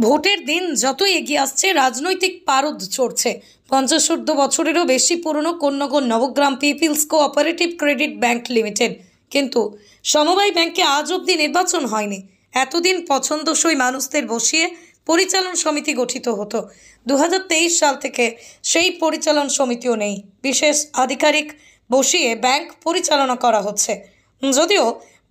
ভোটের দিন যতই এগিয়ে আসছে রাজনৈতিক পারদ চড়ছে। ৫০ বছরেরও বেশি পুরনো Konnagar Nabagram peoples cooperative credit bank limited, কিন্তু সমবায় ব্যাংকে আজ অবধি নির্বাচন হয়নি। এতদিন পছন্দসই মানুষদের বসিয়ে পরিচালন সমিতি গঠিত হতো। ২০২৩ সাল থেকে সেই পরিচালন সমিতিও নেই। বিশেষ আধিকারিক বসিয়ে ব্যাংক পরিচালনা করা হচ্ছে। যদিও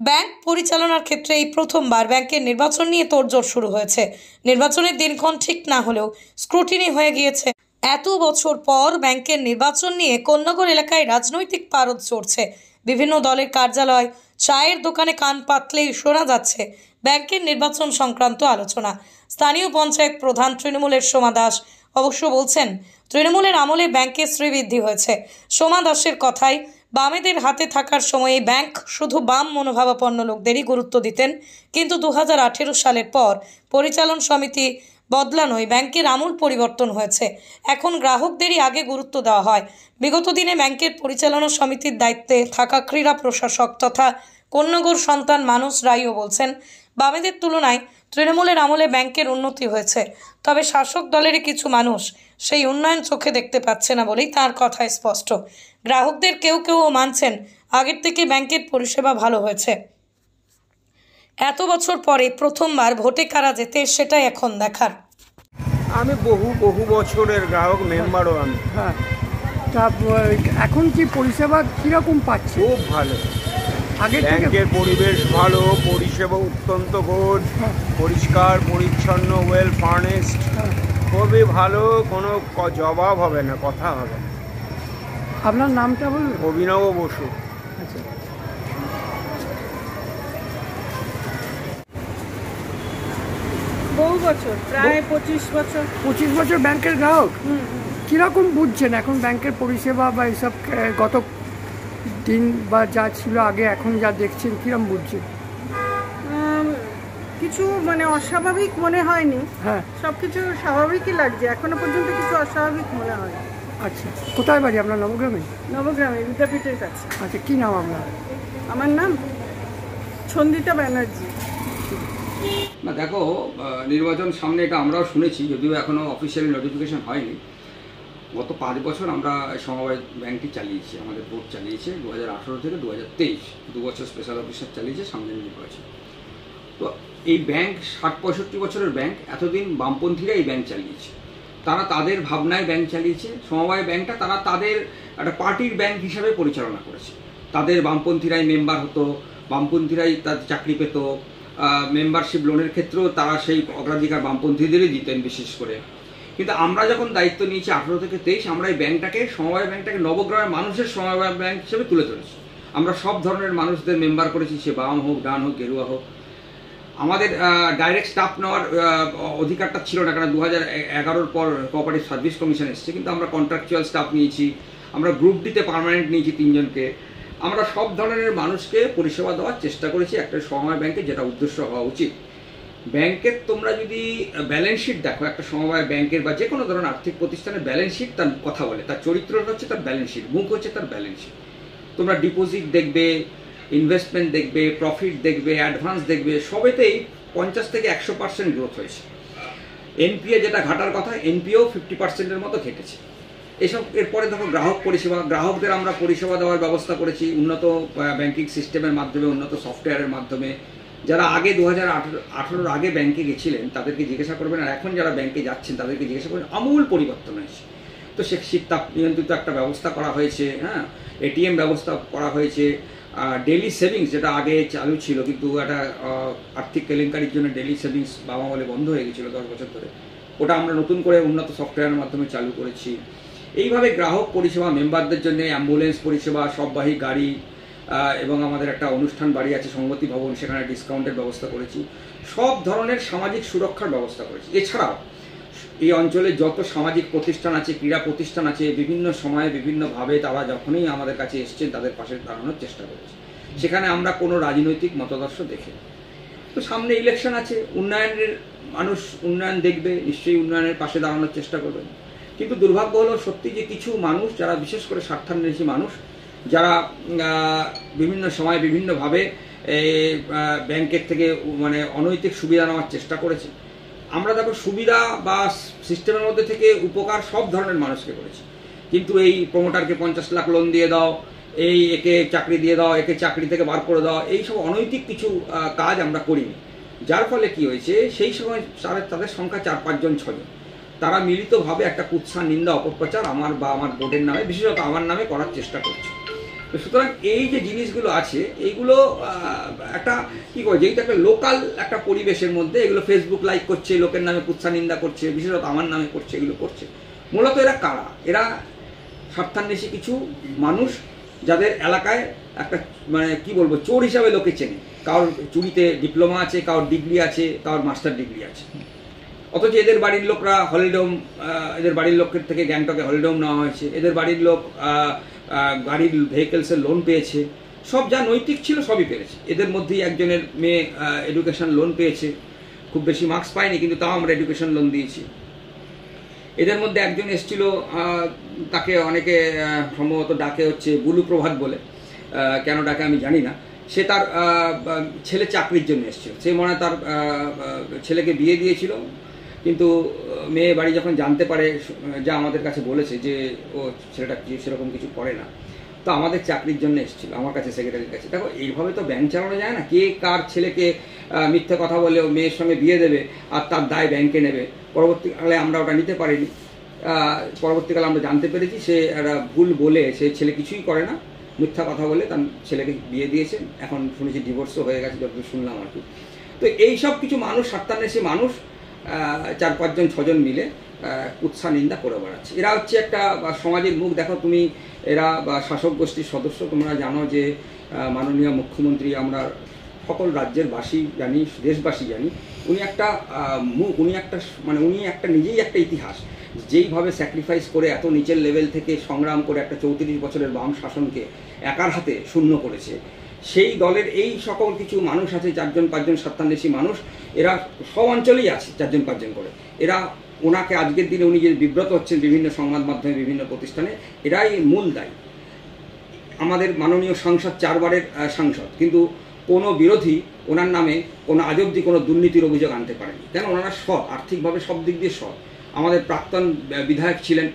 ব্যাংক পরিচালনার ক্ষেত্রে এই প্রথমবার ব্যাংকের নির্বাচন নিয়ে তোড়জোড় শুরু হয়েছে। নির্বাচনের দিনক্ষণ ঠিক না হলেও স্ক্রুটিনি হয়ে গিয়েছে। এত বছর পর ব্যাংকের নির্বাচন নিয়ে কোন্নগর এলাকায় রাজনৈতিক পারদ চড়ছে। বিভিন্ন দলের কার্যালয়, চায়ের দোকানে কান পাতলেই শোনা যাচ্ছে ব্যাংকের নির্বাচন সংক্রান্ত আলোচনা। স্থানীয় পঞ্চায়েত প্রধান তৃণমূলের সোমা দাস অবশ্য বলছেন, তৃণমূলের আমলে ব্যাংকের শ্রীবৃদ্ধি হয়েছে। সোমা দাসের কথায়, বামেদের হাতে থাকার সময়ে ব্যাংক শুধু বাম মনোভাবাপন্ন লোকদেরই গুরুত্ব দিতেন, কিন্তু ২০১৮ সালের পর পরিচালন সমিতি বদলানোয় ব্যাংকের আমূল পরিবর্তন হয়েছে। এখন গ্রাহকদেরই আগে গুরুত্ব দেওয়া হয়। বিগত দিনে ব্যাংকের পরিচালনা সমিতির দায়িত্বে থাকা ক্রীড়া প্রশাসক তথা কোন্নগর সন্তান মানস রায়ও বলছেন, বামেদের তুলনায় তৃণমূলের আমলে ব্যাংকের উন্নতি হয়েছে। তবে শাসক দলেরই কিছু মানুষ সেই উন্নয়ন চোখে দেখতে পাচ্ছে না বলেই তার কথায় স্পষ্ট। গ্রাহকদের কেউ মানছেন আগের থেকে ব্যাংকের পরিষেবা ভালো হয়েছে। এত বছর পরে প্রথমবার ভোটে কারা জেতে সেটাই এখন দেখার। আমি বহু বছরের গ্রাহক, মেম্বারও আমি। হ্যাঁ, তা এখন কি পরিষেবা কীরকম পাচ্ছে? খুব ভালো। আগে ব্যাংকের পরিবেশ ভালো, পরিষেবা অত্যন্ত গুড, পরিষ্কার পরিচ্ছন্ন, ওয়েল ফার্নেসড, খুবই ভালো। কোনো জবাব হবে না, কথা হবে না। আপনার নামটা বলুন। অভিনব বসু। আচ্ছা, বহু বছর, প্রায় 25 বছর। 25 বছর ব্যাংকের গ্রাহক। কীরকম বুঝছেন এখন ব্যাংকের পরিষেবা বা এসব গত দিন বা যা ছিল আগে এখন যা দেখছেন কীরকম বুঝছেন? কিছু মানে অস্বাভাবিক মনে হয়নি। হ্যাঁ, সব কিছু স্বাভাবিকই লাগছে, এখনো পর্যন্ত কিছু অস্বাভাবিক মনে হয়। আচ্ছা, কোথায় বাড়ি আপনার? নবগ্রামে? নবগ্রামে, বিদ্যাপীঠের কাছে। আচ্ছা, কী নাম আপনার? আমার নাম ছন্দিতা ব্যানার্জি। না দেখো, নির্বাচন সামনে, এটা আমরাও শুনেছি, যদিও এখনও অফিসিয়ালি নোটিফিকেশন হয়নি। গত 5 বছর আমরা সমবায় ব্যাংকটি চালিয়েছি, আমাদের বোর্ড চালিয়েছে 2018 থেকে 2023, 2 বছর স্পেশাল অফিসার চালিয়েছে, সামনে নির্বাচন। তো এই ব্যাংক 60-65 বছরের ব্যাংক, এতদিন বামপন্থীরা এই ব্যাংক চালিয়েছে। তারা তাদের ভাবনায় ব্যাংক চালিয়েছে। সমবায় ব্যাংকটা তারা তাদের একটা পার্টির ব্যাংক হিসাবে পরিচালনা করেছে। তাদের বামপন্থীরাই মেম্বার হতো, বামপন্থীরাই তাদের চাকরি পেত। মেম্বারশিপ লোনের ক্ষেত্রেও তারা সেই অগ্রাধিকার বামপন্থীদেরই দিতেন বিশেষ করে। কিন্তু আমরা যখন দায়িত্ব নিয়েছি 18 থেকে 23, আমরা এই ব্যাংকটাকে, সমবায় ব্যাংকটাকে নবগ্রামের মানুষের সমবায় ব্যাংক হিসেবে তুলে ধরেছি। আমরা সব ধরনের মানুষদের মেম্বার করেছি, সে বাম হোক, ডান হোক, গেরুয়া হোক। আমাদের ডাইরেক্ট স্টাফ নেওয়ার অধিকারটা ছিল না, কারণ 2011 পর কোঅপারেটিভ সার্ভিস কমিশন এসেছে, কিন্তু আমরা কন্ট্রাকচুয়াল স্টাফ নিয়েছি। আমরা গ্রুপ ডিতে পার্মানেন্ট নিয়েছি 3 জনকে। আমরা সব ধরনের মানুষকে পরিষেবা দেওয়ার চেষ্টা করেছি একটা সমবায় ব্যাংকে, যেটা উদ্দেশ্য হওয়া উচিত। ব্যাংকের তোমরা যদি ব্যালেন্স শিট দেখো, একটা সমবায় ব্যাংকের বা যে কোনো ধরনের আর্থিক প্রতিষ্ঠানের ব্যালেন্স শিট তার কথা বলে, তার চরিত্রটা হচ্ছে তার ব্যালেন্স শিট, মুখ হচ্ছে তার ব্যালেন্স শিট। তোমরা ডিপোজিট দেখবে, ইনভেস্টমেন্ট দেখবে, প্রফিট দেখবে, অ্যাডভান্স দেখবে, সবেতেই 50 থেকে 100% গ্রোথ হয়েছে। এনপিএ যেটা ঘাটার কথা, এনপিএও 50%-এর মতো ঘটেছে। এসব এরপরে দেখো গ্রাহক পরিষেবা, গ্রাহকদের আমরা পরিষেবা দেওয়ার ব্যবস্থা করেছি উন্নত ব্যাংকিং সিস্টেমের মাধ্যমে, উন্নত সফটওয়্যারের মাধ্যমে। যারা আগে 2018 আগে ব্যাংকে গেছিলেন তাদেরকে জিজ্ঞাসা করবেন, আর এখন যারা ব্যাংকে যাচ্ছেন তাদেরকে জিজ্ঞাসা করবেন, আমূল পরিবর্তন হয়েছে। তো সে শীততাপ নিয়ন্ত্রিত একটা ব্যবস্থা করা হয়েছে, হ্যাঁ, এটিএম ব্যবস্থা করা হয়েছে। ডেইলি সেভিংস যেটা আগে চালু ছিল, কিন্তু একটা আর্থিক কেলেঙ্কারির জন্য ডেইলি সেভিংস বাবা বলে বন্ধ হয়ে গেছিলো 10 বছর ধরে, ওটা আমরা নতুন করে উন্নত সফটওয়্যারের মাধ্যমে চালু করেছি। এইভাবে গ্রাহক পরিষেবা, মেম্বারদের জন্য অ্যাম্বুলেন্স পরিষেবা, সববাহী গাড়ি, এবং আমাদের একটা অনুষ্ঠান বাড়ি আছে সংগতি ভবন, সেখানে ডিসকাউন্টের ব্যবস্থা করেছি। সব ধরনের সামাজিক সুরক্ষার ব্যবস্থা করেছি। এছাড়াও এই অঞ্চলে যত সামাজিক প্রতিষ্ঠান আছে, ক্রীড়া প্রতিষ্ঠান আছে, বিভিন্ন সময়ে বিভিন্নভাবে তারা যখনই আমাদের কাছে এসছেন তাদের পাশে দাঁড়ানোর চেষ্টা করেছি। সেখানে আমরা কোনো রাজনৈতিক মতাদর্শ দেখি। তো সামনে ইলেকশন আছে, উন্নয়নের মানুষ উন্নয়ন দেখবে, নিশ্চয়ই উন্নয়নের পাশে দাঁড়ানোর চেষ্টা করবেন। কিন্তু দুর্ভাগ্য হলো সত্যি যে কিছু মানুষ, যারা বিশেষ করে স্বার্থান্বেষী মানুষ, যারা বিভিন্ন সময় বিভিন্নভাবে ব্যাংকের থেকে মানে অনৈতিক সুবিধা নেওয়ার চেষ্টা করেছে, আমরা দেখো সুবিধা বা সিস্টেমের মধ্যে থেকে উপকার সব ধরনের মানুষকে করেছি, কিন্তু এই প্রমোটারকে 50 লাখ লোন দিয়ে দাও, এই একে চাকরি দিয়ে দাও, একে চাকরি থেকে বার করে দাও, এইসব অনৈতিক কিছু কাজ আমরা করিনি। যার ফলে কি হয়েছে, সেই সময় তাদের সংখ্যা 4-5 জন 6 জন, তারা মিলিতভাবে একটা কুৎসা, নিন্দা, অপপ্রচার আমার বা আমার বোর্ডের নামে, বিশেষত আমার নামে করার চেষ্টা করছে। তো সুতরাং এই যে জিনিসগুলো আছে, এইগুলো একটা কি করে, যেটা একটা লোকাল একটা পরিবেশের মধ্যে এগুলো ফেসবুক লাইক করছে, লোকের নামে কুৎসা নিন্দা করছে, বিশেষত আমার নামে করছে, এগুলো করছে। মূলত এরা কারা? এরা স্বার্থান্বেষী কিছু মানুষ, যাদের এলাকায় একটা মানে কি বলবো, চোর হিসাবে লোকে চেনে। কারোর চুরিতে ডিপ্লোমা আছে, কারোর ডিগ্রি আছে, কারোর মাস্টার ডিগ্রি আছে, অথচ এদের বাড়ির লোকরা হলিডোম, এদের বাড়ির লোকের থেকে গ্যাংটকে হলিডোম নেওয়া হয়েছে, এদের বাড়ির লোক গাড়ির ভেহিকেলসের লোন পেয়েছে, সব যা নৈতিক ছিল সবই পেয়েছে। এদের মধ্যেই একজনের মেয়ে এডুকেশন লোন পেয়েছে, খুব বেশি মার্কস পায়নি, কিন্তু তাও আমরা এডুকেশন লোন দিয়েছি। এদের মধ্যে একজন এসেছিল, তাকে অনেকে সম্ভবত ডাকে হচ্ছে বুলু প্রভাত বলে, কেন ডাকে আমি জানি না। সে তার ছেলে চাকরির জন্য এসেছিল, সে মনে হয় তার ছেলেকে বিয়ে দিয়েছিল, কিন্তু মেয়ে বাড়ি যখন জানতে পারে, যা আমাদের কাছে বলেছে যে ও ছেলেটা সেরকম কিছু করে না, তো আমাদের চাকরির জন্য এসেছিল আমার কাছে, সেক্রেটারির কাছে। দেখো, এইভাবে তো ব্যাংক চালানো যায় না। কে কার ছেলেকে মিথ্যে কথা বলে মেয়ের সঙ্গে বিয়ে দেবে আর তার দায় ব্যাংকে নেবে। পরবর্তীকালে আমরা ওটা নিতে পারিনি, পরবর্তীকালে আমরা জানতে পেরেছি সে একটা ভুল বলে, সে ছেলে কিছুই করে না, মিথ্যা কথা বলে তার ছেলেকে বিয়ে দিয়েছে। এখন শুনেছি ডিভোর্সও হয়ে গেছে, যতদূর শুনলাম আর কি। তো এই সব কিছু মানুষ, স্বার্থান্বেষী মানুষ 4-5 জন 6 জন মিলে কুৎসা নিন্দা করে বেড়াচ্ছে। এরা হচ্ছে একটা সমাজের মুখ। দেখো তুমি, এরা শাসক গোষ্ঠীর সদস্য। তোমরা জানো যে মাননীয় মুখ্যমন্ত্রী, আমরা সকল রাজ্যের বাসী জানি, দেশবাসী জানি, উনি একটা মুখ, উনি একটা নিজেই একটা ইতিহাস। যেইভাবে স্যাক্রিফাইস করে এত নিচের লেভেল থেকে সংগ্রাম করে একটা 34 বছরের বাম শাসনকে একার হাতে শূন্য করেছে, সেই দলের এই সকল কিছু মানুষ আছে, 4-5 জন স্বার্থান্বেষী মানুষ। এরা সব অঞ্চলেই আছে 4-5 জন করে। এরা ওনাকে আজকের দিনে উনি যে বিব্রত হচ্ছেন বিভিন্ন সংবাদ মাধ্যমে, বিভিন্ন প্রতিষ্ঠানে, এরাই মূল দায়ী। আমাদের মাননীয় সাংসদ 4 বারের সাংসদ, কিন্তু কোনো বিরোধী ওনার নামে কোনো আজ অবধি কোনো দুর্নীতির অভিযোগ আনতে পারেনি। কেন? ওনারা সৎ, আর্থিকভাবে সব দিক দিয়ে সৎ। আমাদের প্রাক্তন বিধায়ক ছিলেন,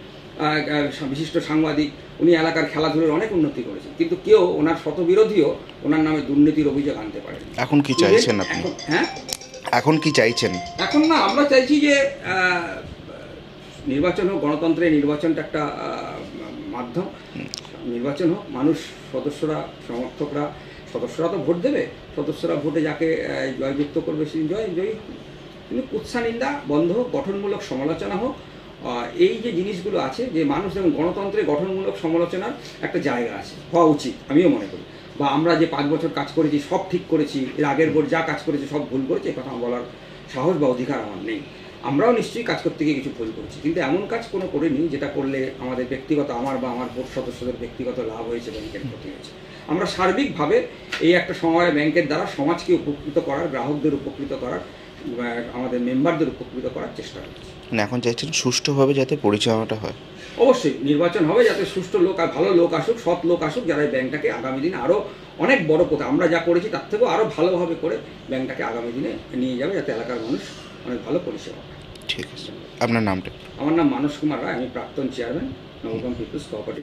বিশিষ্ট সাংবাদিক, উনি এলাকার খেলাধুলার অনেক উন্নতি করেছেন, কিন্তু কেউ ওনার শত বিরোধীও ওনার নামে দুর্নীতির অভিযোগ আনতে পারেন। এখন কি চাইছেন আপনি? হ্যাঁ, এখন কি চাইছেন? এখন না, আমরা চাইছি যে নির্বাচন হোক, গণতন্ত্রের নির্বাচনটা একটা মাধ্যম, নির্বাচন হোক, মানুষ, সদস্যরা, সমর্থকরা, সদস্যরা তো ভোট দেবে, সদস্যরা ভোটে যাকে জয়যুক্ত করবে সেই জয়ী। কিন্তু কুৎসা নিন্দা বন্ধ হোক, গঠনমূলক সমালোচনা হোক। এই যে জিনিসগুলো আছে, যে মানুষ যেমন গণতন্ত্রে গঠনমূলক সমালোচনার একটা জায়গা আছে, হওয়া উচিত আমিও মনে করি। বা আমরা যে 5 বছর কাজ করেছি সব ঠিক করেছি, এর আগের বোর্ড যা কাজ করেছে সব ভুল করেছে, এ কথা বলার সাহস বা অধিকার আমার নেই। আমরাও নিশ্চয়ই কাজ করতে গিয়ে কিছু ভুল করেছি, কিন্তু এমন কাজ কোনো করিনি যেটা করলে আমাদের ব্যক্তিগত, আমার বা আমার বোর্ড সদস্যদের ব্যক্তিগত লাভ হয়েছে, ব্যাংকের ক্ষতি হয়েছে। আমরা সার্বিকভাবে এই একটা সময় ব্যাংকের দ্বারা সমাজকে উপকৃত করার, গ্রাহকদের উপকৃত করার, আমাদের মেম্বারদের উপকৃত করার চেষ্টা করছি। এখন চাইছেন সুষ্ঠুভাবে যাতে পরিচালনাটা হয়। অবশ্যই নির্বাচন হবে, যাতে সুষ্ঠু লোক আর ভালো লোক আসুক, সৎ লোক আসুক, যারা ব্যাংকটাকে আগামী দিনে আরও অনেক বড় পথে, আমরা যা করেছি তার থেকেও আরও ভালোভাবে করে ব্যাংকটাকে আগামী দিনে নিয়ে যাবে, যাতে এলাকার মানুষ অনেক ভালো পরিষেবা পায়। ঠিক আছে, আপনার নামটা? আমার নাম মানস কুমার রায়, আমি প্রাক্তন চেয়ারম্যান নবগ্রাম পিপলস কোঅপারেটিভ।